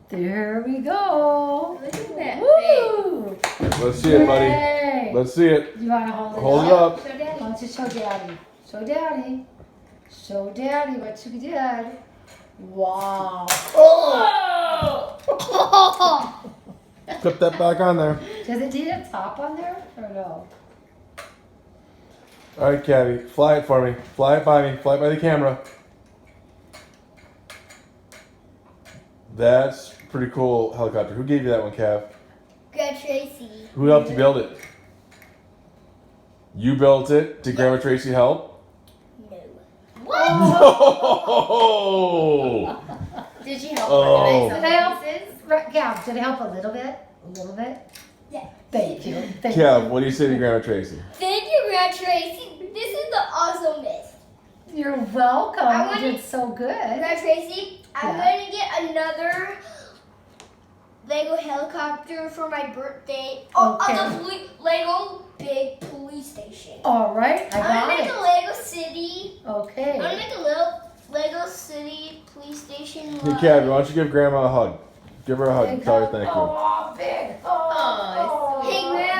There we go. Look at that Woo! Let's see it, buddy. Yay. Let's see it. You want to hold it Hold it up? up. Show Daddy. Why don't you show Daddy? Show Daddy. Show Daddy what you did. Wow. Oh! Put that back on there. Does it need a top on there or no? All right, Cabby, fly it for me. Fly it by me. Fly it by the camera. That's pretty cool helicopter. Who gave you that one, Cav? Grandma Tracy. Who helped you build it? You built it. Did Grandma Tracy help? No. No! Did she help Oh. organize Did the I help? pieces? Yeah, did it help a little bit? A little bit? Yeah. Thank you. Thank Cav, what do you say to Grandma Tracy? Thank you, Grandma Tracy. This is the awesomest. you. You're welcome. I You wanted- did so good. Grandma Tracy, I'm Yeah. going to get another Lego helicopter for my birthday. Oh, Okay. Lego big police station. All right, I I'm got gonna make it. a Lego city. I'm Okay. gonna make a little Lego city police station. Hey, Cav, why don't you give Grandma a hug? Give her a hug and Big tell her hug. thank you. Oh, big. Oh, Hey, Grandma.